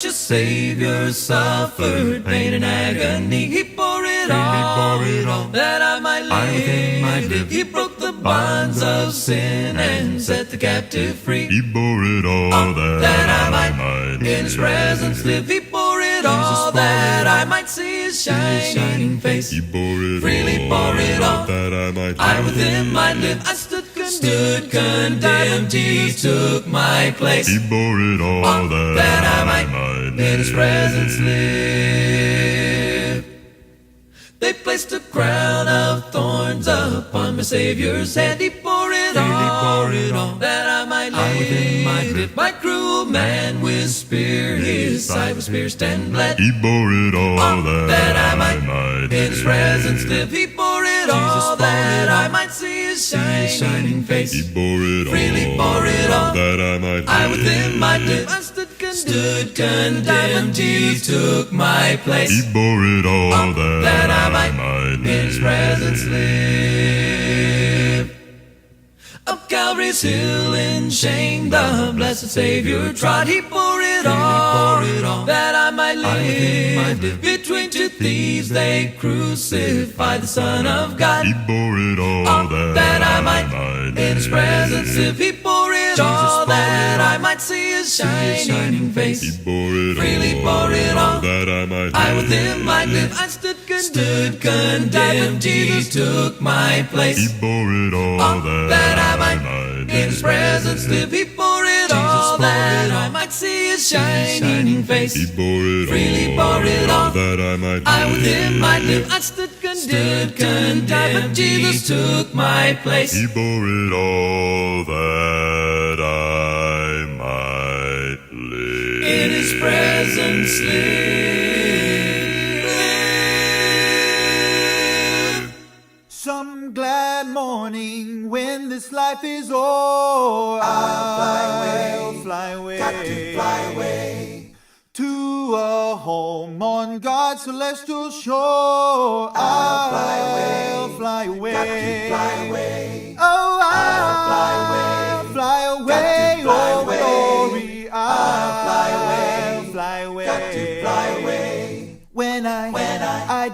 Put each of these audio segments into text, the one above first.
Your Savior suffered pain and agony. He bore it all, that I might live. He broke the bonds of sin and set the captive free. He bore it all, that I might in His presence live. He bore it all, that I might see His shining face. He bore it freely all, bore it all, that I with Him might live. I stood condemned, He took my place. He bore it all, that I might in His presence live. They placed a crown of thorns upon my Savior's head. He bore it all, that I might live. My cruel man with spear, His side was pierced and bled. He bore it all, that I might in His presence live. He bore it all, that I might see His shining face. He bore it freely all, bore it all, that I with Him might live. I stood condemned, He took my place. He bore it all, that I might in His presence live. Up Calvary's hill in shame, the blessed Savior trod. He bore it all, that I might live. Between two thieves they crucified the Son of God. He bore it all, that I might in His presence live. He bore it all, that I might see His shining face. He bore it freely bore it all, that I with Him might live. I stood condemned, He took my place. He bore it all, that I might in His presence live. He bore it all, that I might see His shining face. He bore it freely bore it all, that I with Him might live. I stood condemned, but Jesus took my place. He bore it all, that I might live. In His presence live. Some glad morning when this life is o'er, I'll fly away, got to fly away to a home on God's celestial shore. I'll fly away, got to fly away. Oh, I'll fly fly away, got to fly oh away. glory, I'll fly away, fly away, got to fly away. When I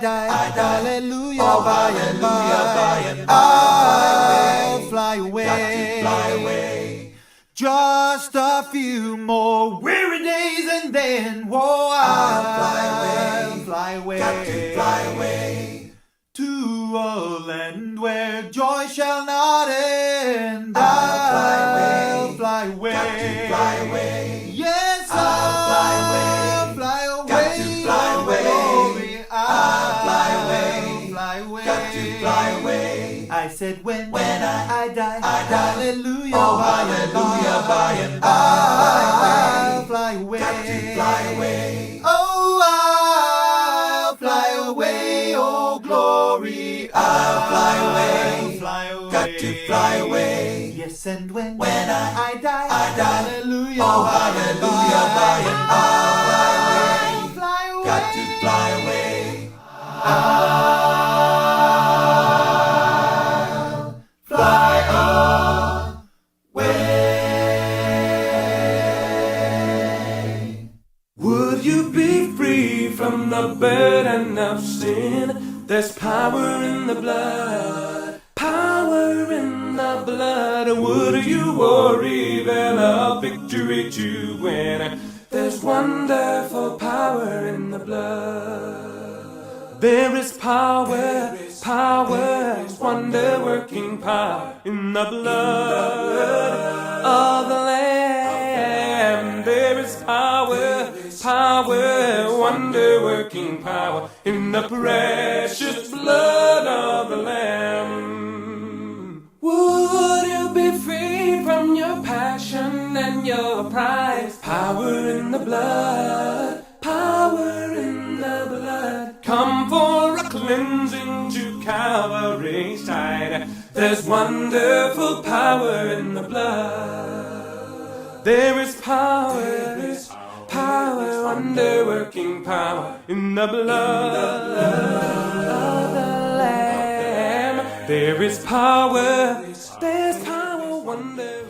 die, hallelujah, Oh, by and by, I'll fly away, got to fly away. Just a few more weary days and then, whoa, I'll fly away, got to fly away. to a land where joy shall not end. I'll fly away, fly away, got to fly away. yes, I'll fly away, fly away, got to fly away. glory, I'll fly away, fly away, got to fly away. I said when I die, hallelujah, Oh, hallelujah, by and by. I'll fly away, Got to fly away. oh, I'll fly away, oh glory, I'll fly away, got to fly away. Yes, and when I die, hallelujah, Oh, hallelujah, by and by. I'll fly away, Got to fly away. Fly away. Would you be free from the burden of sin? There's power in the blood, power in the blood. Would you worry that a victory to win? There's wonderful power in the blood. There is power, power, wonder-working power in the blood of the Lamb. There is power, power, wonder-working power in the precious blood of the Lamb. Would you be free from your passion and your pride? Power in the blood, power in the blood. Come for a cleansing to Calvary's side. There's wonderful power in the blood. There is power, power, wonder-working power in the blood of the Lamb. There is power, there's power, wonder.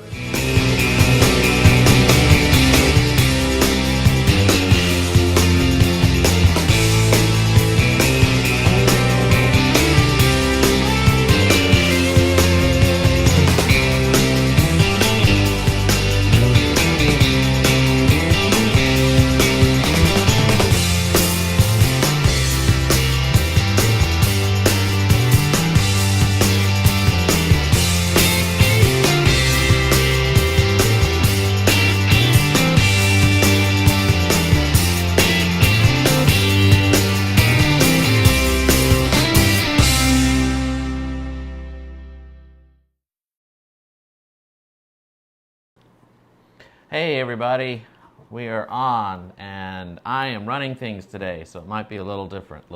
Hey everybody, we are on, and I am running things today, so it might be a little different.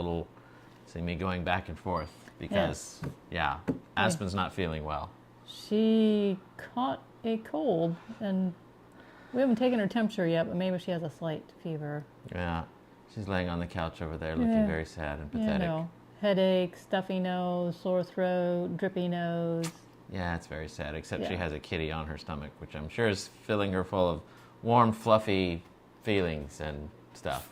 See me going back and forth because, Aspen's not feeling well. She caught a cold, and we haven't taken her temperature yet, but maybe she has a slight fever. Yeah, she's laying on the couch over there looking very sad and pathetic. Headache, stuffy nose, sore throat, drippy nose. Yeah, it's very sad, except she has a kitty on her stomach, which I'm sure is filling her full of warm, fluffy feelings and stuff.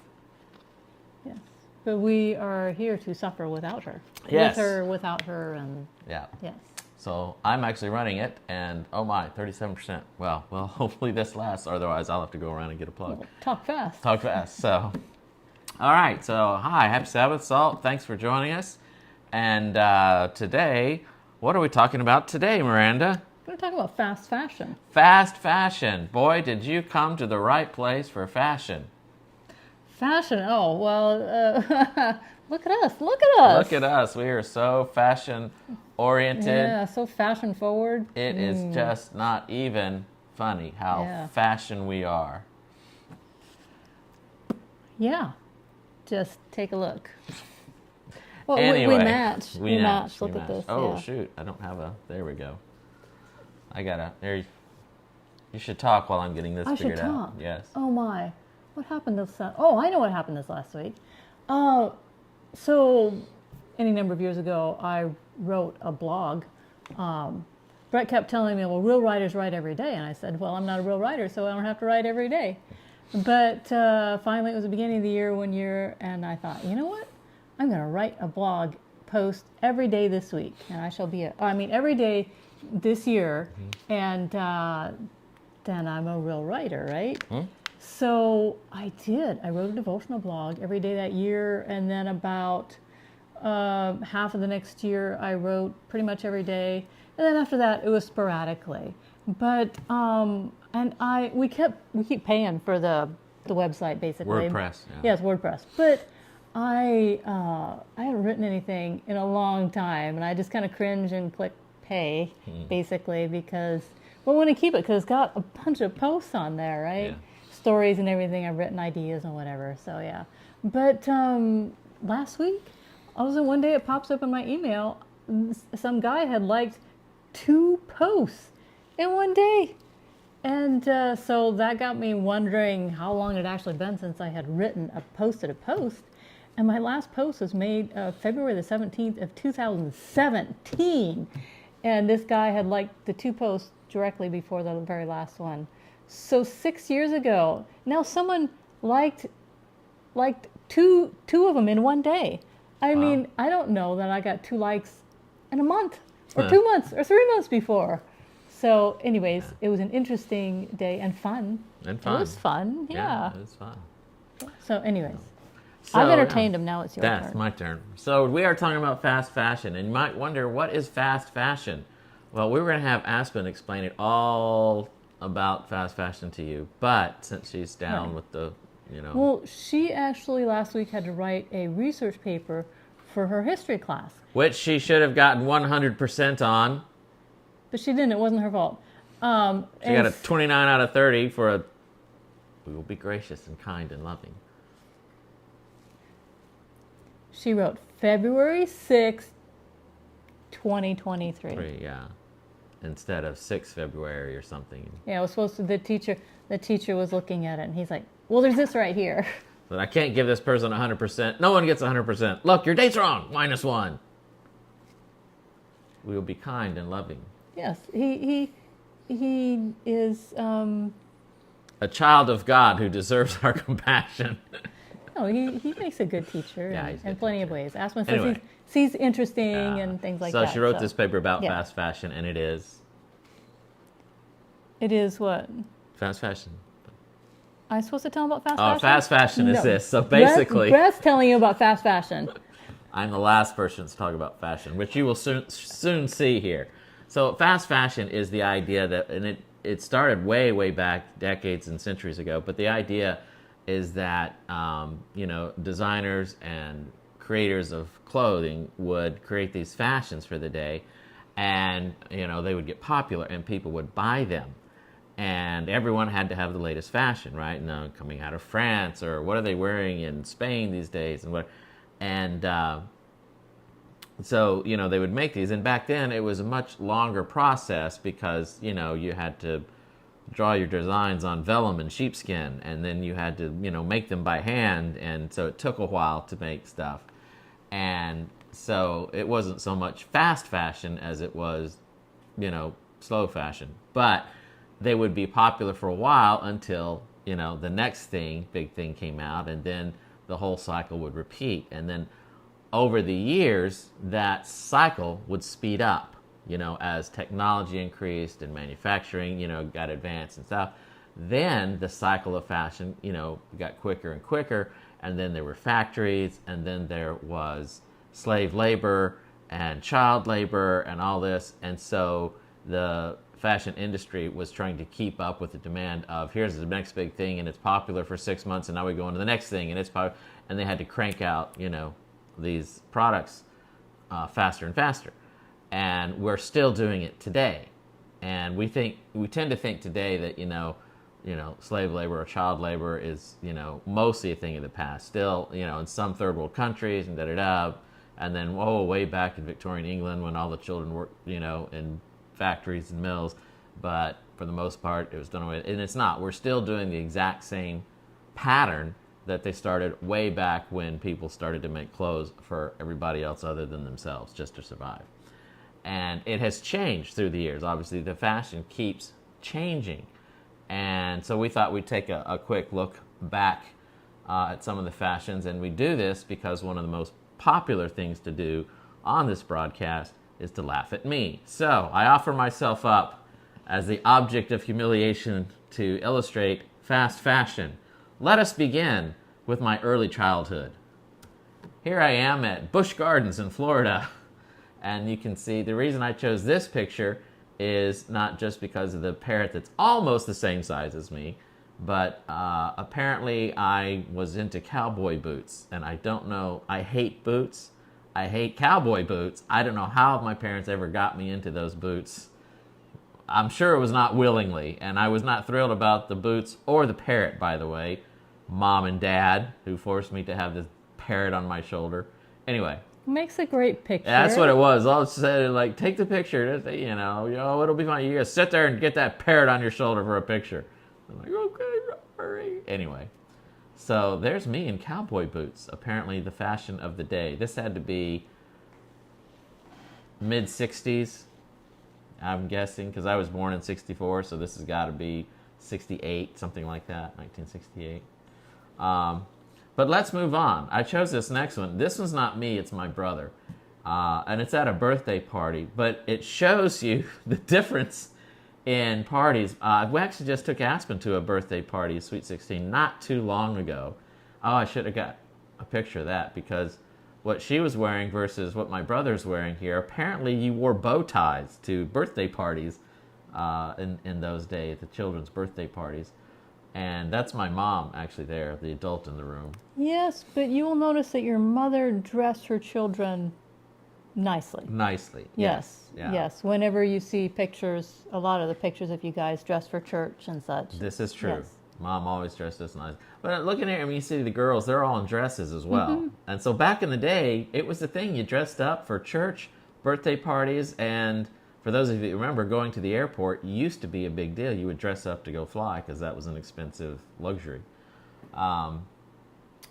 Yes. But we are here to suffer without her. Yes. With her, without her, and... Yeah. Yes. So I'm actually running it, and oh my, 37%. Well, hopefully this lasts, otherwise I'll have to go around and get a plug. Well, talk fast. Talk fast, so... All right, so hi, happy Sabbath, Salt. Thanks for joining us. And today... What are we talking about today, Miranda? We're going to talk about fast fashion. Fast fashion. Boy, did you come to the right place for fashion. Fashion? Oh, well, look at us. Look at us. Look at us. We are so fashion-oriented. Yeah, so fashion-forward. It is just not even funny how fashion we are. Yeah. Just take a look. Well, anyway, we match. We match. Look we at match. this. Oh, shoot. I don't have there we go. There you should talk while I'm getting this figured out. Yes. Oh, my. What happened this... Oh, I know what happened this last week. So, any number of years ago, I wrote a blog. Brett kept telling me, well, real writers write every day. And I said, well, I'm not a real writer, so I don't have to write every day. But finally, it was the beginning of the year, and I thought, you know what? I'm going to write a blog post every day this week, and I shall be every day this year, and then I'm a real writer, right? So I did. I wrote a devotional blog every day that year, and then about half of the next year, I wrote pretty much every day, and then after that, it was sporadically. But we keep paying for the website basically. WordPress. Yeah. Yes, WordPress, but. I haven't written anything in a long time, and I just kind of cringe and click pay, basically, because, I want to keep it, because it's got a bunch of posts on there, right? Yeah. Stories and everything, I've written ideas and whatever, so yeah. But last week, all of a sudden one day it pops up in my email, some guy had liked 2 posts in one day. And so that got me wondering how long it had actually been since I had posted a post. And my last post was made February the 17th of 2017. And this guy had liked the 2 posts directly before the very last one. So 6 years ago, now someone liked 2 of them in one day. I mean, I don't know that I got 2 likes in a month or 2 months or 3 months before. So anyways, it was an interesting day and fun. It was fun, yeah. It was fun. So anyways. I've entertained him, now it's your turn. That's my turn. So we are talking about fast fashion, and you might wonder, what is fast fashion? Well, we were going to have Aspen explain it all about fast fashion to you, but since she's down with the, Well, she actually last week had to write a research paper for her history class. Which she should have gotten 100% on. But she didn't, it wasn't her fault. She got a 29 out of 30 for we will be gracious and kind and loving. She wrote February 6th, 2023. Yeah. Instead of 6 February or something. Yeah, it was supposed to, the teacher was looking at it, and he's like, well, there's this right here. But I can't give this person 100%. No one gets 100%. Look, your date's wrong. -1. We will be kind and loving. Yes, he is... a child of God who deserves our compassion. No, he makes a good teacher in plenty of ways. Aspen says Anyway. he's interesting and things like that. So she wrote this paper about fast fashion, and it is... It is what? Fast fashion. I'm supposed to tell him about fast fashion? Oh, fast fashion is this. So basically... Brett's telling you about fast fashion. I'm the last person to talk about fashion, which you will soon see here. So fast fashion is the idea that, and it started way back, decades and centuries ago, but the idea is that, designers and creators of clothing would create these fashions for the day, and, they would get popular and people would buy them. and everyone had to have the latest fashion, right? And coming out of France, or what are they wearing in Spain these days, and what, and so they would make these, and back then it was a much longer process because you had to draw your designs on vellum and sheepskin, and then you had to make them by hand, and so it took a while to make stuff, and so it wasn't so much fast fashion as it was slow fashion, but they would be popular for a while until the next big thing came out, and then the whole cycle would repeat, and then over the years that cycle would speed up as technology increased and manufacturing got advanced and stuff. Then the cycle of fashion got quicker and quicker, and then there were factories, and then there was slave labor and child labor and all this, and so the fashion industry was trying to keep up with the demand of here's the next big thing, and it's popular for 6 months, and now we go into the next thing, and it's popular, and they had to crank out these products faster and faster, and we're still doing it today. And we tend to think today that slave labor or child labor is mostly a thing of the past. Still in some third world countries and and then way back in Victorian England when all the children worked in factories and mills, but for the most part it was done away. And it's not. We're still doing the exact same pattern that they started way back when people started to make clothes for everybody else other than themselves just to survive. And it has changed through the years. Obviously the fashion keeps changing, and so we thought we'd take a quick look back at some of the fashions, and we do this because one of the most popular things to do on this broadcast is to laugh at me. So I offer myself up as the object of humiliation to illustrate fast fashion. Let us begin with my early childhood. Here I am at Busch Gardens in Florida, and you can see the reason I chose this picture is not just because of the parrot that's almost the same size as me, but apparently I was into cowboy boots, and I don't know, I hate boots. I hate cowboy boots. I don't know how my parents ever got me into those boots. I'm sure it was not willingly, and I was not thrilled about the boots or the parrot, by the way. Mom and Dad, who forced me to have this parrot on my shoulder. Anyway. Makes a great picture. That's what it was. All it said, like, take the picture. It'll be fine. You gotta sit there and get that parrot on your shoulder for a picture. I'm like, okay, hurry. Anyway. So there's me in cowboy boots, apparently the fashion of the day. This had to be mid-60s, I'm guessing, because I was born in 64, so this has got to be 68, something like that, 1968. But let's move on. I chose this next one. This one's not me, it's my brother. And it's at a birthday party, but it shows you the difference in parties. We actually just took Aspen to a birthday party, Sweet 16, not too long ago. Oh, I should have got a picture of that, because what she was wearing versus what my brother's wearing here, apparently you wore bow ties to birthday parties in those days, the children's birthday parties. And that's my mom actually there, the adult in the room. Yes, but you will notice that your mother dressed her children nicely. Nicely. Yes. Yeah. Yes. Whenever you see pictures, a lot of the pictures of you guys dressed for church and such. This is true. Yes. Mom always dressed us nice. But looking at you see the girls, they're all in dresses as well. And so back in the day, it was the thing. You dressed up for church, birthday parties, and for those of you who remember, going to the airport used to be a big deal. You would dress up to go fly because that was an expensive luxury.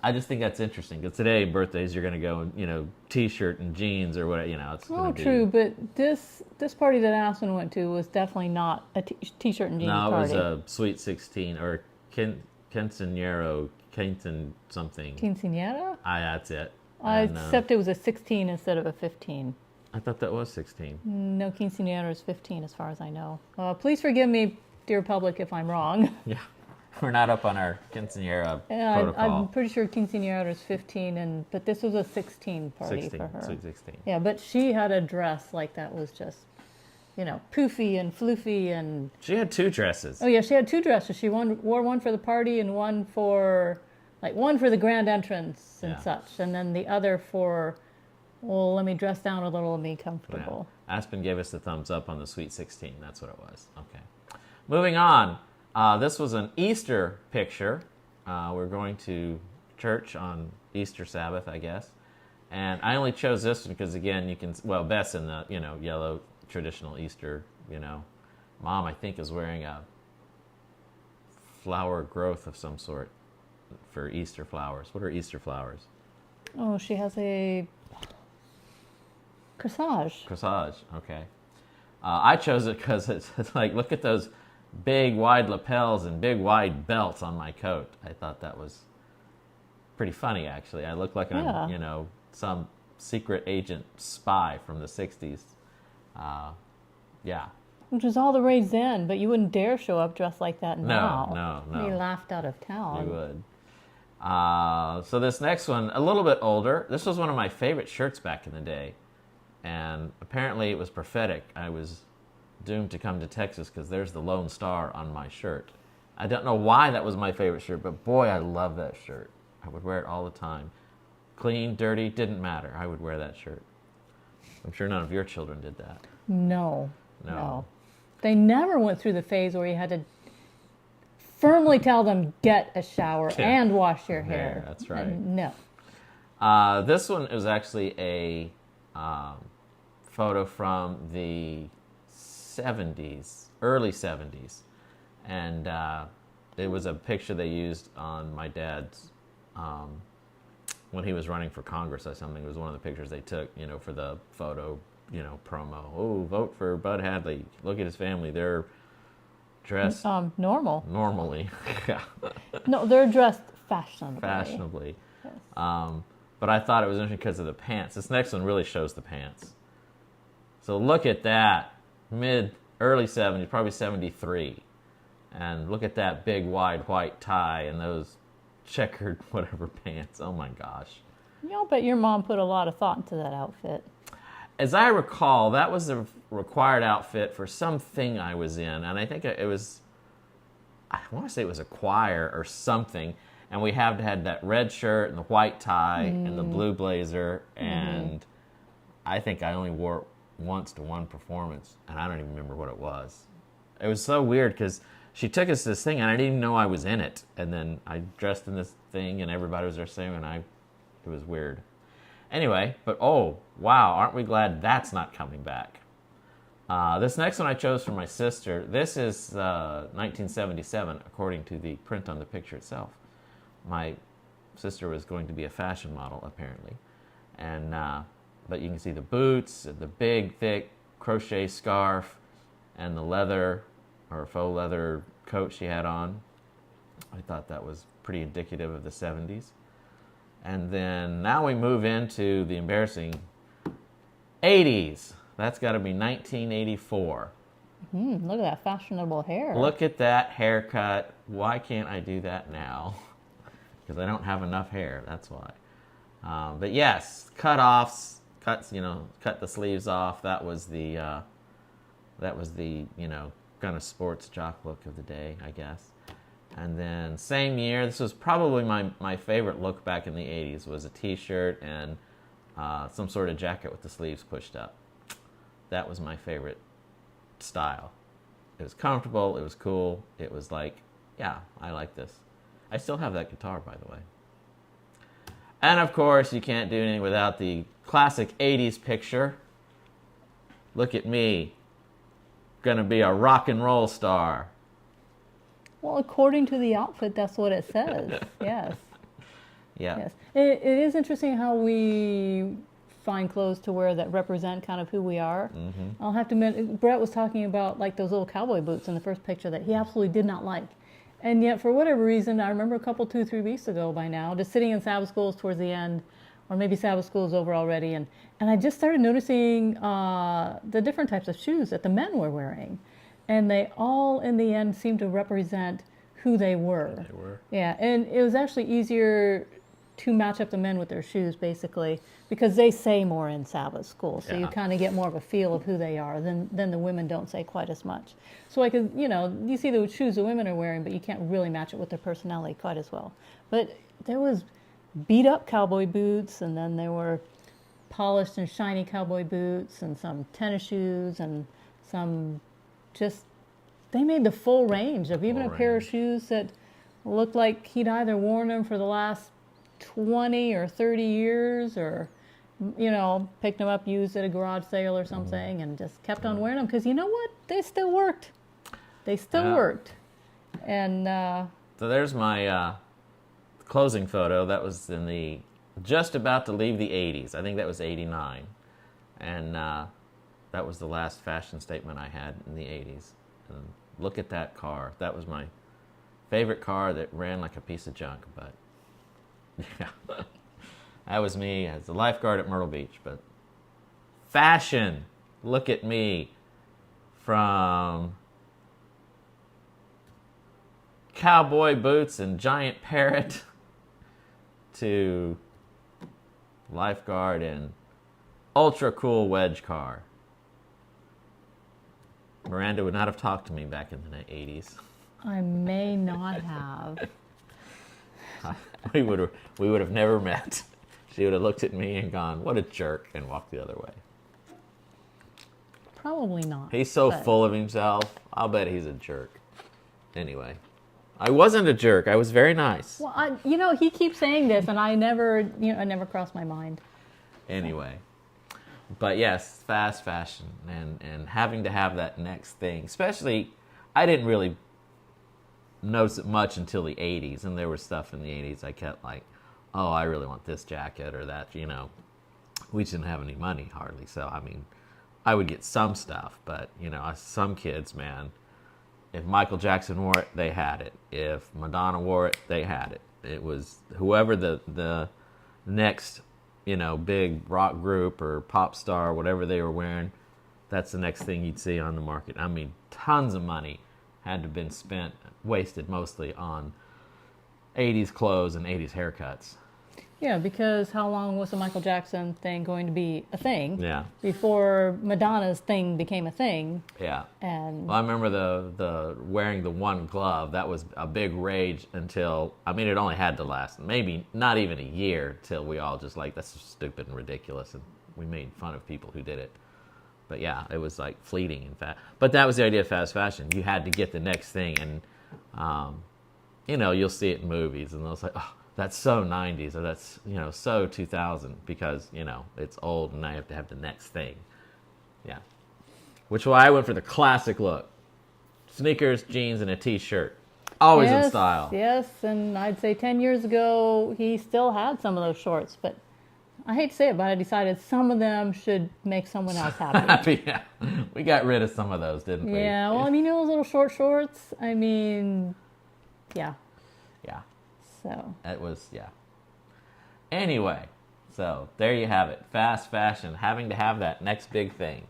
I just think that's interesting because today, birthdays, you're going to go in, T-shirt and jeans or whatever, it's going to be... true, but this party that Aspen went to was definitely not a T-shirt and jeans party. No, it was a Sweet 16 or Quinceañero, something. Quinceañera? That's it. Except it was a 16 instead of a 15. I thought that was 16. No, Quinceañera is 15 as far as I know. Please forgive me, dear public, if I'm wrong. Yeah. We're not up on our quinceañera protocol. I'm pretty sure quinceañera is 15, but this was a 16 party 16, for her. Sweet 16. Yeah, but she had a dress like that was just, poofy and floofy and... She had two dresses. Oh yeah, she had two dresses. She wore one for the party and one for the grand entrance and such, and then the other for, well, let me dress down a little and be comfortable. Yeah. Aspen gave us the thumbs up on the Sweet 16. That's what it was. Okay. Moving on. This was an Easter picture. We're going to church on Easter Sabbath, I guess. And I only chose this one because, again, you can... Well, Beth's in the, yellow traditional Easter, Mom, I think, is wearing a flower growth of some sort for Easter flowers. What are Easter flowers? Oh, she has a corsage. Corsage, okay. I chose it because it's like, look at those big, wide lapels and big, wide belts on my coat. I thought that was pretty funny, actually. I look like I'm, some secret agent spy from the 60s. Yeah. Which was all the rage then, but you wouldn't dare show up dressed like that now. No. Be laughed out of town. You would. So this next one, a little bit older. This was one of my favorite shirts back in the day. And apparently it was prophetic. I was doomed to come to Texas because there's the Lone Star on my shirt. I don't know why that was my favorite shirt, but boy, I love that shirt. I would wear it all the time. Clean, dirty, didn't matter. I would wear that shirt. I'm sure none of your children did that. No. They never went through the phase where you had to firmly tell them, get a shower and wash your hair. That's right. No. This one is actually a photo from the 70s, early 70s. And it was a picture they used on my dad's, when he was running for Congress or something. It was one of the pictures they took, for the photo, promo. Oh, vote for Bud Hadley. Look at his family. They're dressed normally. No, they're dressed fashionably. Yes. But I thought it was interesting because of the pants. This next one really shows the pants. So look at that. Early 70s, probably 73. And look at that big, wide, white tie and those checkered whatever pants. Oh, my gosh. I'll bet your mom put a lot of thought into that outfit. As I recall, that was the required outfit for something I was in. And I think it was, I want to say it was a choir or something. And we had that red shirt and the white tie and the blue blazer. And I think I only wore it once to one performance. And I don't even remember what it was. It was so weird because she took us to this thing and I didn't even know I was in it. And then I dressed in this thing and everybody was there singing and it was weird. Anyway, but oh, wow, aren't we glad that's not coming back? This next one I chose for my sister. This is 1977, according to the print on the picture itself. My sister was going to be a fashion model, apparently. And but you can see the boots, the big, thick crochet scarf, and the leather or faux leather coat she had on. I thought that was pretty indicative of the 70s. And then now we move into the embarrassing 80s. That's got to be 1984. Look at that fashionable hair. Look at that haircut. Why can't I do that now? Because I don't have enough hair. That's why. But yes, cutoffs, cut the sleeves off. That was the kind of sports jock look of the day, I guess. And then same year, this was probably my favorite look back in the 80s, was a t-shirt and some sort of jacket with the sleeves pushed up. That was my favorite style. It was comfortable, it was cool, it was like, yeah, I like this. I still have that guitar, by the way. And of course, you can't do anything without the classic 80s picture. Look at me, gonna be a rock and roll star. Well, according to the outfit, that's what it says. Yes. Yeah. Yes. It is interesting how we find clothes to wear that represent kind of who we are. I'll have to admit, Brett was talking about like those little cowboy boots in the first picture that he absolutely did not like. And yet, for whatever reason, I remember a couple, 2-3 weeks ago by now, just sitting in Sabbath schools towards the end, or maybe Sabbath school is over already, and I just started noticing the different types of shoes that the men were wearing. And they all, in the end, seemed to represent who they were. Yeah, and it was actually easier to match up the men with their shoes, basically, because they say more in Sabbath school. So you kind of get more of a feel of who they are than the women don't say quite as much. So I could, you see the shoes the women are wearing, but you can't really match it with their personality quite as well. But there was beat up cowboy boots, and then there were polished and shiny cowboy boots, and some tennis shoes, and some just they made the full range of even Full a pair of range. shoes that looked like he'd either worn them for the last 20 or 30 years, or picked them up used at a garage sale or something, and just kept on wearing them because you know what? They still worked. They still Yeah. worked. And So there's my closing photo. That was in the just about to leave the 80s. I think that was 89. And that was the last fashion statement I had in the 80s. And look at that car. That was my favorite car that ran like a piece of junk. But yeah, that was me as a lifeguard at Myrtle Beach. But fashion, look at me, from cowboy boots and giant parrot to lifeguard and ultra cool wedge car. Miranda would not have talked to me back in the 80s. I may not have. We would have never met. She would have looked at me and gone, "What a jerk," and walked the other way. Probably not. He's so but- full of himself. I'll bet he's a jerk. Anyway, I wasn't a jerk. I was very nice. Well, he keeps saying this, and I never crossed my mind. Anyway, but yes, fast fashion and having to have that next thing. Especially, I didn't really notice it much until the 80s, and there was stuff in the 80s I kept like, oh, I really want this jacket or that, We didn't have any money hardly, so I mean, I would get some stuff, but some kids, man, if Michael Jackson wore it, they had it. If Madonna wore it, they had it. It was whoever the next, big rock group or pop star, whatever they were wearing, that's the next thing you'd see on the market. I mean, tons of money had to have been spent, wasted mostly on 80s clothes and 80s haircuts. Yeah, because how long was the Michael Jackson thing going to be a thing? Yeah. Before Madonna's thing became a thing. Yeah. And Well, I remember the wearing the one glove. That was a big rage until, it only had to last maybe not even a year till we all just like, that's just stupid and ridiculous, and we made fun of people who did it. But yeah, it was like fleeting, in fact. But that was the idea of fast fashion. You had to get the next thing, and you'll see it in movies, and they'll say, oh, that's so 90s, or that's so 2000, because it's old, and I have to have the next thing. Yeah. Which why I went for the classic look: sneakers, jeans, and a t-shirt. Always in style. Yes, and I'd say 10 years ago, he still had some of those shorts, but I hate to say it, but I decided some of them should make someone else happy. Yeah. We got rid of some of those, didn't we? Yeah, well, those little short shorts, yeah. Yeah. So, It was, yeah. Anyway, so there you have it. Fast fashion, having to have that next big thing.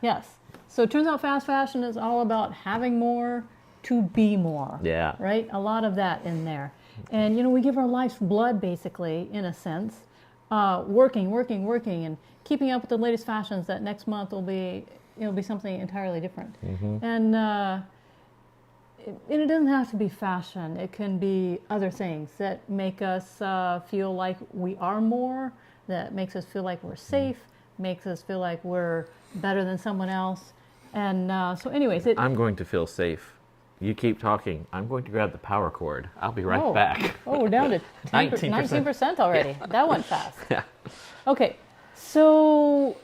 yes. So it turns out fast fashion is all about having more to be more. Yeah. Right? A lot of that in there. And, we give our life's blood, basically, in a sense, working, and keeping up with the latest fashions that next month will be, something entirely different. Mm-hmm. And it doesn't have to be fashion. It can be other things that make us feel like we are more, that makes us feel like we're safe, makes us feel like we're better than someone else. And so anyways, I'm going to feel safe. You keep talking. I'm going to grab the power cord. I'll be right back. Oh, we're down to 19% already. Yeah. That went fast. Yeah. Okay, so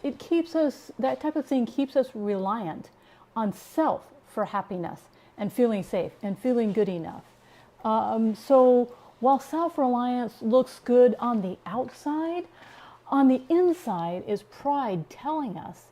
it keeps us, that type of thing keeps us reliant on self for happiness and feeling safe and feeling good enough. So while self-reliance looks good on the outside, on the inside is pride telling us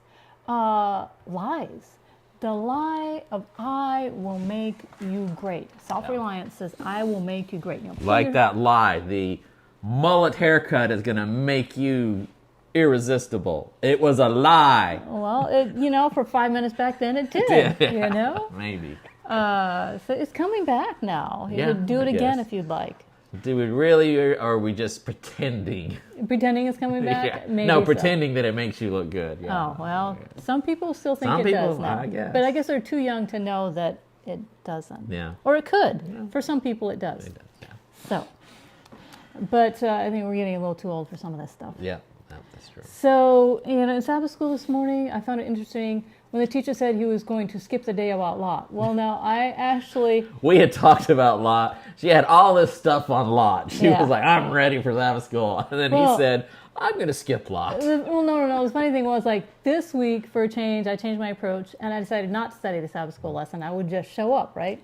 lies. The lie of I will make you great. Self-reliance says I will make you great. Like that lie, the mullet haircut is going to make you irresistible. It was a lie. Well, for 5 minutes back then it did. Yeah. Maybe. So it's coming back now. You Yeah, could do it I again guess. if you'd like. Do we really, or are we just pretending? Pretending it's coming back? Yeah. Maybe No, so. pretending that it makes you look good. Yeah. Oh, well, some people still think Some it people, does now. I guess. But I guess they're too young to know that it doesn't. Yeah. Or it could. For some people it does. It does, yeah. So, but I think we're getting a little too old for some of this stuff. Yeah, no, that's true. So, in Sabbath school this morning, I found it interesting. when the teacher said he was going to skip the day about Lot. Well, now I actually, We had talked about Lot. She had all this stuff on Lot. She Yeah. was like, I'm ready for Sabbath school. And then Well- he said, I'm going to skip Lot. well, no. The funny thing was, like, this week for a change, I changed my approach and I decided not to study the Sabbath school lesson. I would just show up, right?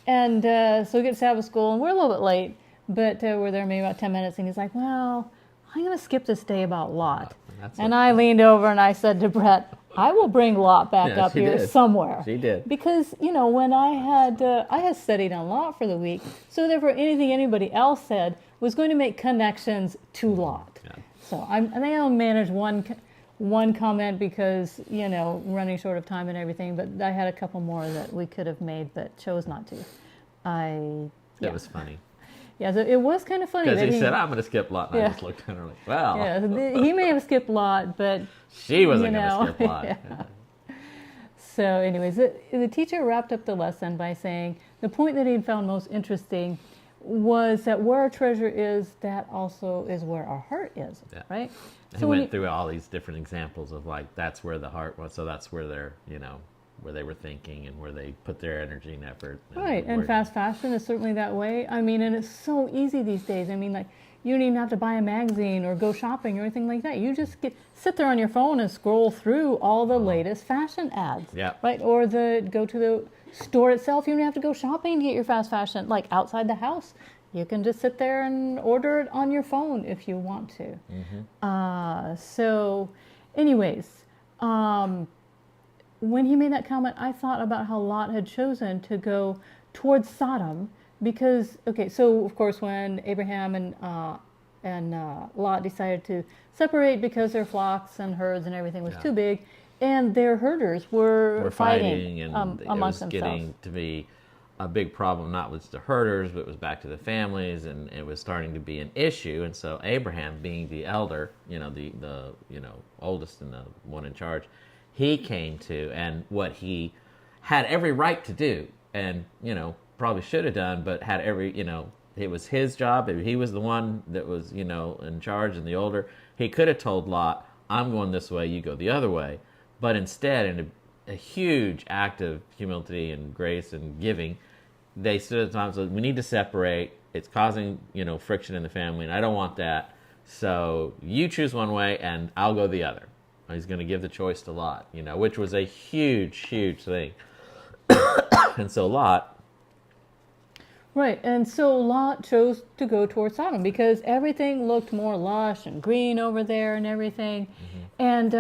And so we get to Sabbath school and we're a little bit late, but we're there maybe about 10 minutes. And he's like, well, I'm going to skip this day about Lot. That's And it. I leaned over and I said to Brett, I will bring Lot back Yeah, up she here did. somewhere. She did. Because, when I had studied on Lot for the week, so therefore anything anybody else said was going to make connections to Lot. Yeah. So I think I'll manage one comment because, running short of time and everything, but I had a couple more that we could have made but chose not to. It was funny. Yeah, so it was kind of funny. Because that he said, I'm going to skip Lot. And Yeah. I just looked at her like, well, Yeah, he may have skipped Lot, but she wasn't you going know, to skip Lot. yeah. So anyways, the teacher wrapped up the lesson by saying the point that he found most interesting was that where our treasure is, that also is where our heart is, Yeah. right? He So when went through all these different examples of like, that's where the heart was. So that's where they're, where they were thinking and where they put their energy and effort. Right, and where- fast fashion is certainly that way. I mean, and it's so easy these days. I mean, like, you don't even have to buy a magazine or go shopping or anything like that. You just sit there on your phone and scroll through all the latest fashion ads. Yeah. Right, or go to the store itself. You don't have to go shopping to get your fast fashion, like outside the house. You can just sit there and order it on your phone if you want to. So, anyways, when he made that comment, I thought about how Lot had chosen to go towards Sodom because, okay, so of course when Abraham and Lot decided to separate because their flocks and herds and everything was too big, and their herders were fighting and it amongst was themselves. getting to be a big problem, not with the herders, but it was back to the families, and it was starting to be an issue. And so Abraham, being the elder, the oldest and the one in charge, he came to, and what he had every right to do, and probably should have done, but had every it was his job. He was the one that was in charge and the older. He could have told Lot, "I'm going this way, you go the other way," but instead, in a huge act of humility and grace and giving, they stood at the time and said, we need to separate. It's causing, friction in the family, and I don't want that. So you choose one way, and I'll go the other. He's going to give the choice to Lot, which was a huge, huge thing. And so Lot... Right, and so Lot chose to go towards Sodom because everything looked more lush and green over there and everything. And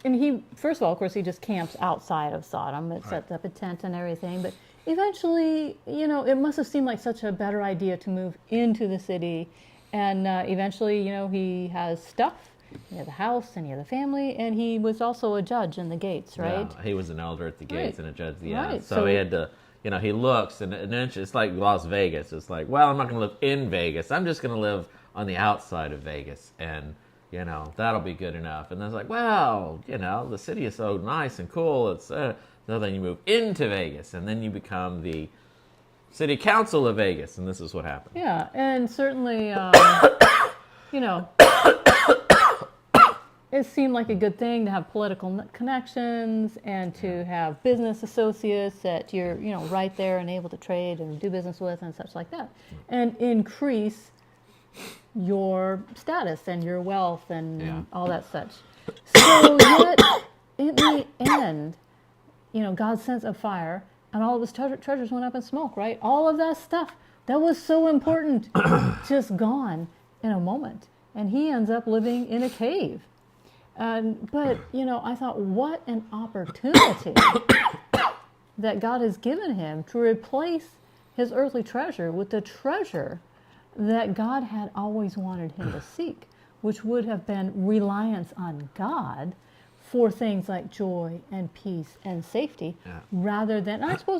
and he, first of all, of course, he just camps outside of Sodom. It sets up a tent and everything. But eventually, it must have seemed like such a better idea to move into the city. And eventually, he has stuff. He has a house and he has a family. And he was also a judge in the gates, right? Yeah, he was an elder at the gates and a judge at the end. Right, So so he had to... he looks, and it's like Las Vegas. It's like, well, I'm not going to live in Vegas. I'm just going to live on the outside of Vegas, and, that'll be good enough. And then it's like, well, the city is so nice and cool. It's so then you move into Vegas, and then you become the city council of Vegas, and this is what happened. Yeah, and certainly, it seemed like a good thing to have political connections and to have business associates that you're, right there and able to trade and do business with and such like that, and increase your status and your wealth and all that such. So yet, in the end, God sends a fire and all of his treasures went up in smoke, right? All of that stuff that was so important, just gone in a moment. And he ends up living in a cave. But, I thought, what an opportunity that God has given him to replace his earthly treasure with the treasure that God had always wanted him to seek, which would have been reliance on God for things like joy and peace and safety, rather than, I suppose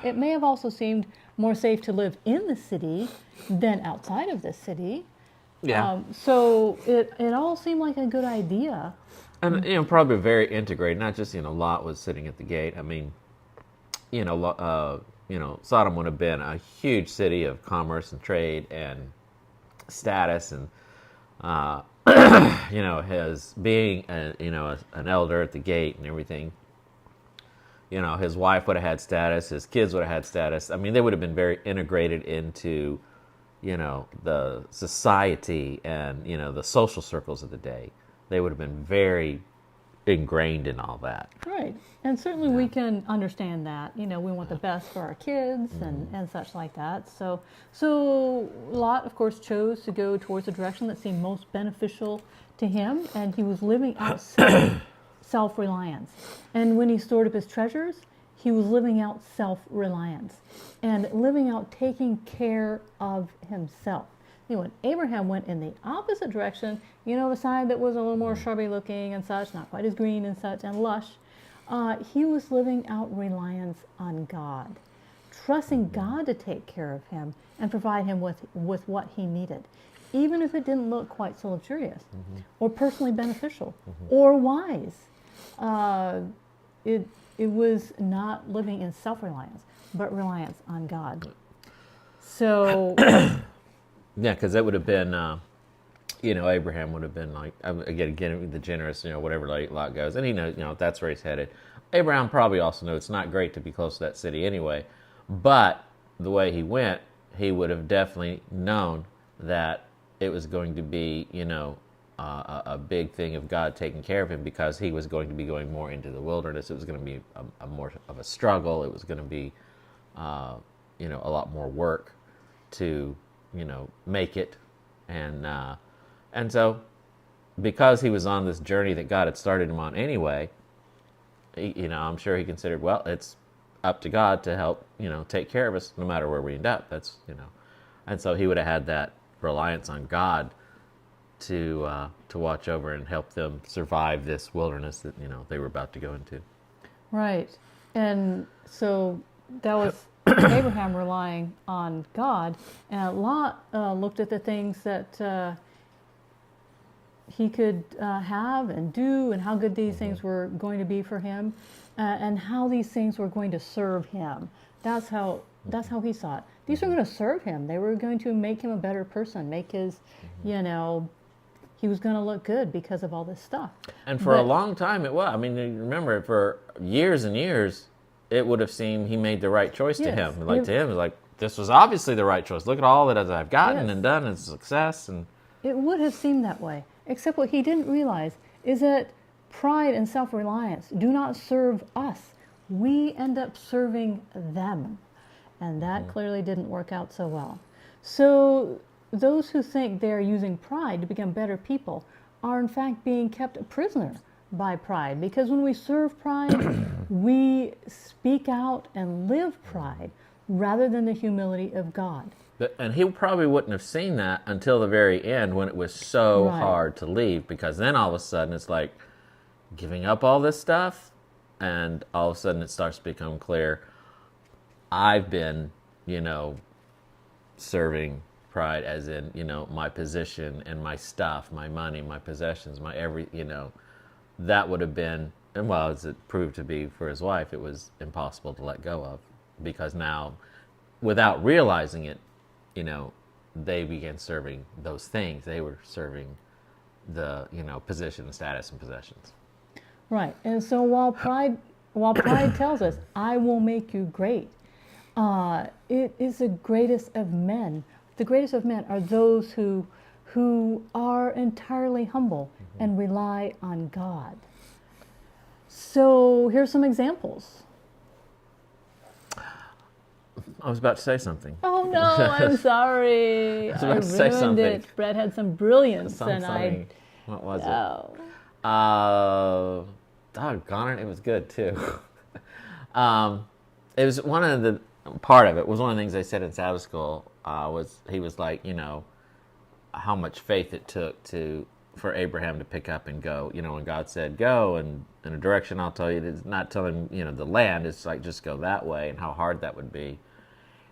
it may have also seemed more safe to live in the city than outside of the city. Yeah. So it all seemed like a good idea. And, probably very integrated, not just, Lot was sitting at the gate. I mean, Sodom would have been a huge city of commerce and trade and status, and his being, an elder at the gate and everything. His wife would have had status, his kids would have had status. I mean, they would have been very integrated into, the society and, the social circles of the day. They would have been very ingrained in all that. Right. And certainly we can understand that. We want the best for our kids and such like that. So Lot, of course, chose to go towards the direction that seemed most beneficial to him, and he was living out self-reliance. And when he stored up his treasures, he was living out self-reliance and living out taking care of himself. When Abraham went in the opposite direction, the side that was a little more shrubby looking and such, not quite as green and such and lush, he was living out reliance on God, trusting God to take care of him and provide him with what he needed, even if it didn't look quite so luxurious or personally beneficial or wise. It was not living in self-reliance, but reliance on God. So... Yeah, because that would have been, Abraham would have been like, again, the generous, whatever Lot goes. And he knows, that's where he's headed. Abraham probably also knows it's not great to be close to that city anyway. But the way he went, he would have definitely known that it was going to be, a big thing of God taking care of him, because he was going to be going more into the wilderness. It was going to be a more of a struggle. It was going to be, a lot more work to make it, and so because he was on this journey that God had started him on anyway, I'm sure he considered, well, it's up to God to help take care of us no matter where we end up. That's and so he would have had that reliance on God to watch over and help them survive this wilderness that they were about to go into. Right, and so that was Abraham relying on God, and Lot looked at the things that he could have and do, and how good these things were going to be for him, and how these things were going to serve him. That's how he saw it. These were going to serve him. They were going to make him a better person, make his, he was going to look good because of all this stuff. And for a long time it was. I mean, remember, for years and years, it would have seemed he made the right choice to him. To him, it was like, this was obviously the right choice. Look at all that I've gotten and done and success. And it would have seemed that way. Except what he didn't realize is that pride and self-reliance do not serve us. We end up serving them. And that clearly didn't work out so well. So those who think they are using pride to become better people are in fact being kept a prisoner by pride, because when we serve pride, we speak out and live pride rather than the humility of God. And he probably wouldn't have seen that until the very end, when it was so hard to leave, because then all of a sudden it's like giving up all this stuff, and all of a sudden it starts to become clear, I've been, serving pride as in, my position and my stuff, my money, my possessions, my that would have been, and well, as it proved to be for his wife, it was impossible to let go of, because now, without realizing it, they began serving those things. They were serving the, position, status, and possessions. Right. And so while pride tells us, I will make you great, it is the greatest of men. The greatest of men are those who are entirely humble and rely on God. So here's some examples. I was about to say something. Oh no, I'm sorry. I was about to say ruined something. it. Brett had some brilliance, and I. What was Oh. it? Doggone it! It was good too. It was one of the part of it was one of the things they said in Sabbath school. He was like, how much faith it took for Abraham to pick up and go. When God said go and in a direction, I'll tell you. It's not telling the land. It's like, just go that way, and how hard that would be.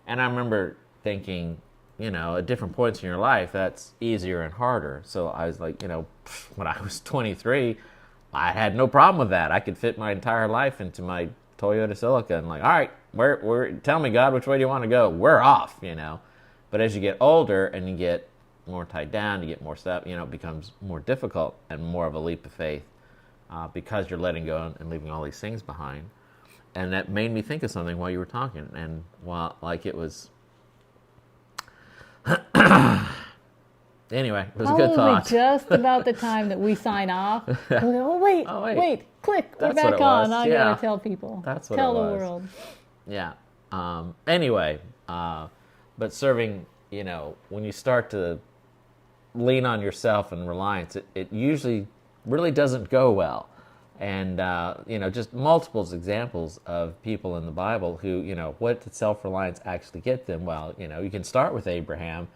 And I remember thinking, at different points in your life, that's easier and harder. So I was like, when I was 23, I had no problem with that. I could fit my entire life into my Toyota Celica, and like, all right, where tell me, God, which way do you want to go? We're off, But as you get older and you get, more tied down, you get more stuff, it becomes more difficult and more of a leap of faith because you're letting go and leaving all these things behind. And that made me think of something while you were talking, and it was. Anyway, it was a good thought. Just about the time that we sign off. Wait, click, we're That's back what it on. was. I Yeah. gotta tell people. That's what tell it the was. world. Yeah. Anyway, but serving, when you start to lean on yourself and reliance, it usually really doesn't go well. And, just multiple examples of people in the Bible who, what did self-reliance actually get them? Well, you can start with Abraham.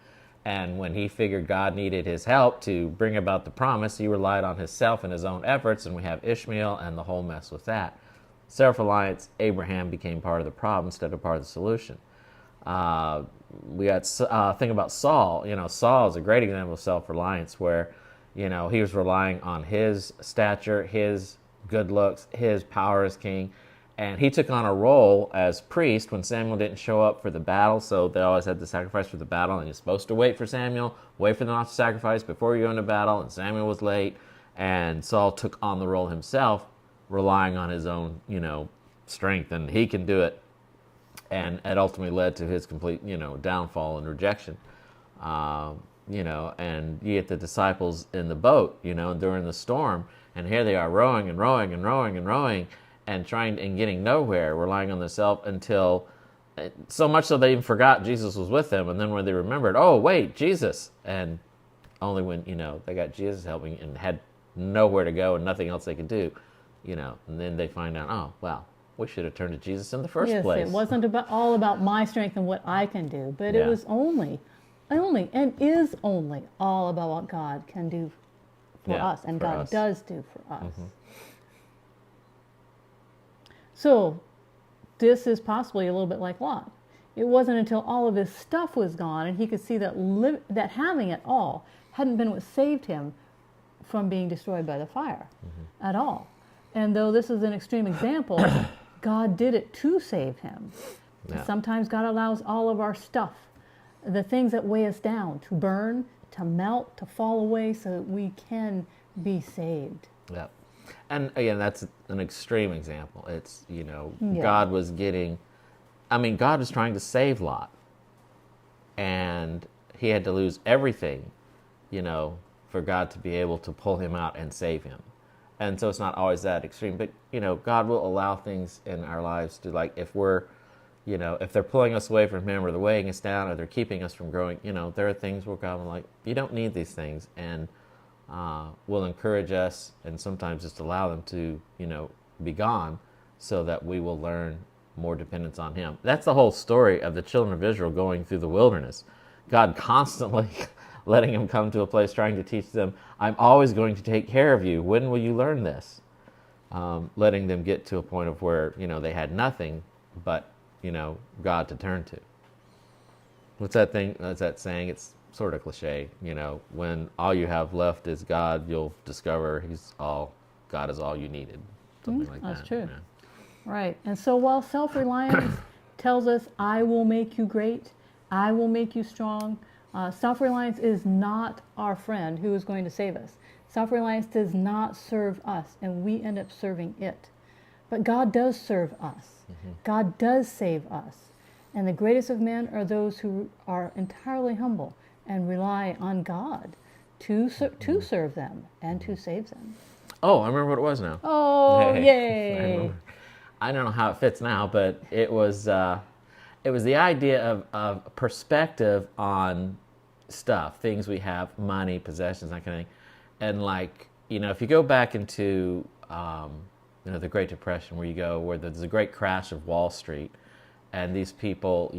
And when he figured God needed his help to bring about the promise, he relied on himself and his own efforts. And we have Ishmael and the whole mess with that. Self-reliance, Abraham became part of the problem instead of part of the solution. We got thing about Saul. Saul is a great example of self-reliance where, he was relying on his stature, his good looks, his power as king. And he took on a role as priest when Samuel didn't show up for the battle. So they always had to sacrifice for the battle. And you're supposed to wait for Samuel, wait for them to sacrifice before you go into battle. And Samuel was late. And Saul took on the role himself, relying on his own, strength. And he can do it. And it ultimately led to his complete, downfall and rejection. And you get the disciples in the boat, during the storm. And here they are rowing and rowing and rowing and rowing. And trying and getting nowhere, relying on themselves until so much so they even forgot Jesus was with them. And then when they remembered, oh wait, Jesus, and only when they got Jesus helping and had nowhere to go and nothing else they could do, and then they find out, oh well, we should have turned to Jesus in the first place. It wasn't all about my strength and what I can do, but Yeah. it was only, and is only all about what God can do for us, and for God us. does do for us. So, this is possibly a little bit like Lot. It wasn't until all of his stuff was gone and he could see that that having it all hadn't been what saved him from being destroyed by the fire at all. And though this is an extreme example, God did it to save him. Yeah. Sometimes God allows all of our stuff, the things that weigh us down, to burn, to melt, to fall away so that we can be saved. Yeah. And again, that's an extreme example. It's, Yeah. God was God was trying to save Lot. And he had to lose everything, for God to be able to pull him out and save him. And so it's not always that extreme. But, God will allow things in our lives to, like, if we're, if they're pulling us away from him or they're weighing us down or they're keeping us from growing, there are things where God will, like, you don't need these things. And will encourage us and sometimes just allow them to, be gone so that we will learn more dependence on him. That's the whole story of the children of Israel going through the wilderness. God constantly letting them come to a place trying to teach them, I'm always going to take care of you. When will you learn this? Letting them get to a point of where, they had nothing but, God to turn to. What's that thing? That's that saying? It's sort of cliche, when all you have left is God, you'll discover God is all you needed. Something like that. That's true. Yeah. Right. And so while self-reliance tells us, I will make you great, I will make you strong, self-reliance is not our friend who is going to save us. Self-reliance does not serve us, and we end up serving it. But God does serve us. God does save us. And the greatest of men are those who are entirely humble and rely on God to serve them and to save them. Oh, I remember what it was now. Oh, Hey, yay! I don't know how it fits now, but it was the idea of perspective on stuff, things we have, money, possessions, that kind of thing. And if you go back into the Great Depression, where there's a great crash of Wall Street, and these people,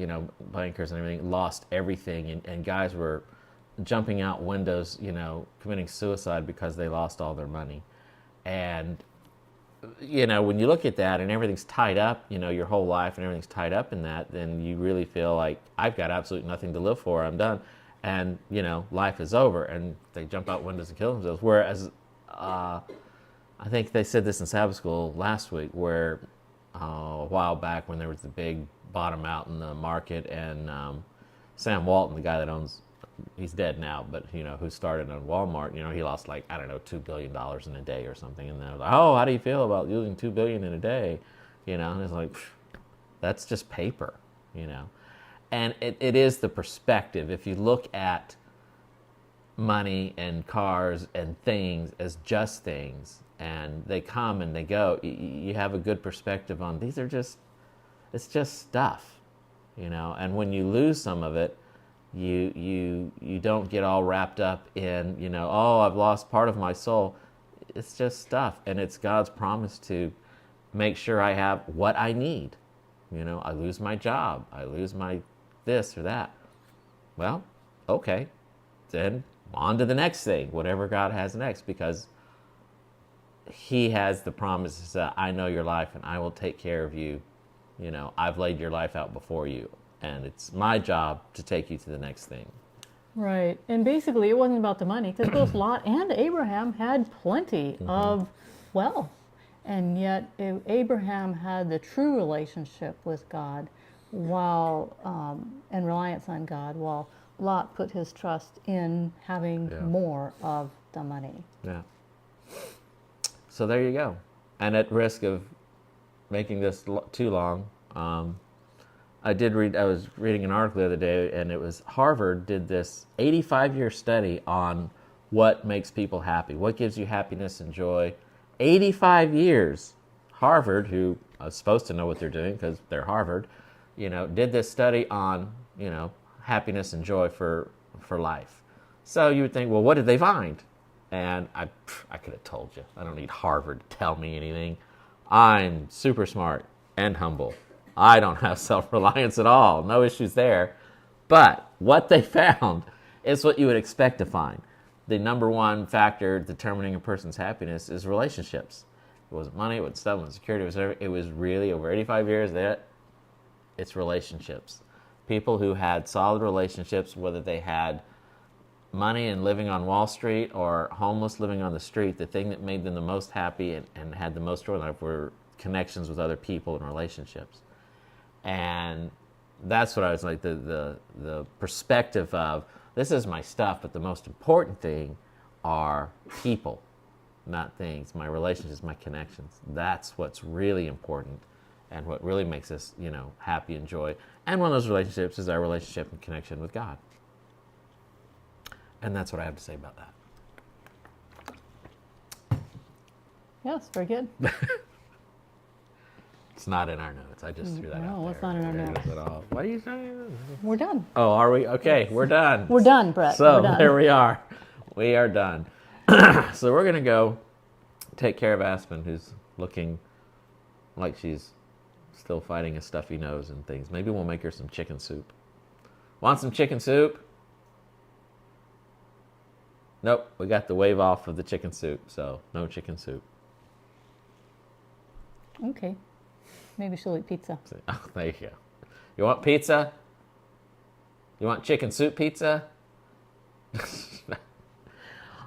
bankers and everything, lost everything, and guys were jumping out windows, committing suicide because they lost all their money. And, when you look at that and everything's tied up, your whole life and everything's tied up in that, then you really feel like, I've got absolutely nothing to live for, I'm done. And, life is over, and they jump out windows and kill themselves. Whereas, I think they said this in Sabbath school last week, where a while back when there was the big bottom out in the market, and Sam Walton, the guy that owns he's dead now, but who started on Walmart, he lost like, I don't know, $2 billion in a day or something. And then I was like, oh, how do you feel about losing $2 billion in a day? And it's like, that's just paper, And it is the perspective. If you look at money and cars and things as just things, and they come and they go, you have a good perspective on these are just, it's just stuff, And when you lose some of it, you don't get all wrapped up in, oh, I've lost part of my soul. It's just stuff, and it's God's promise to make sure I have what I need. I lose my job, I lose my this or that. Well, okay, then on to the next thing, whatever God has next, because he has the promises that I know your life and I will take care of you. I've laid your life out before you, and it's my job to take you to the next thing. Right. And basically, it wasn't about the money, because both Lot and Abraham had plenty of wealth. And yet, Abraham had the true relationship with God and reliance on God, while Lot put his trust in having more of the money. Yeah. So there you go. And at risk of making this too long, I was reading an article the other day, and it was Harvard did this 85-year study on what makes people happy, what gives you happiness and joy. 85 years. Harvard, who is supposed to know what they're doing because they're Harvard, did this study on, happiness and joy for life. So you would think, well, what did they find? And I could have told you. I don't need Harvard to tell me anything. I'm super smart and humble. I don't have self-reliance at all. No issues there. But what they found is what you would expect to find. The number one factor determining a person's happiness is relationships. It wasn't money, it wasn't stuff, it wasn't security, it was really over 85 years that it's relationships. People who had solid relationships, whether they had money and living on Wall Street or homeless living on the street, the thing that made them the most happy and had the most joy in life were connections with other people and relationships. And that's what I was like, the perspective of, this is my stuff, but the most important thing are people, not things, my relationships, my connections. That's what's really important and what really makes us, happy and joy. And one of those relationships is our relationship and connection with God. And that's what I have to say about that. Yes, very good. It's not in our notes. I just threw that out there. No, it's not in our notes. At all. What are you saying? We're done. Oh, are we? Okay, we're done. We're done, Brett. So We're done. there we are. We are done. So we're going to go take care of Aspen, who's looking like she's still fighting a stuffy nose and things. Maybe we'll make her some chicken soup. Want some chicken soup? Nope, we got the wave off of the chicken soup, so no chicken soup. Okay. Maybe she'll eat pizza. Oh, there you go. You want pizza? You want chicken soup pizza?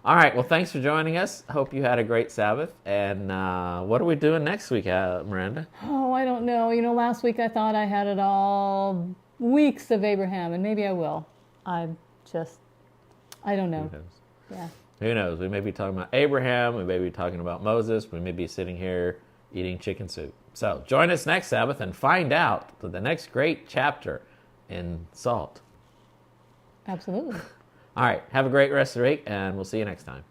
All right, well, thanks for joining us. Hope you had a great Sabbath. And what are we doing next week, Miranda? Oh, I don't know. Last week I thought I had it all. Weeks of Abraham, and maybe I will. I don't know. Who knows? Yeah. Who knows? We may be talking about Abraham. We may be talking about Moses. We may be sitting here eating chicken soup. So join us next Sabbath and find out the next great chapter in S.A.L.T. Absolutely. All right. Have a great rest of the week, and we'll see you next time.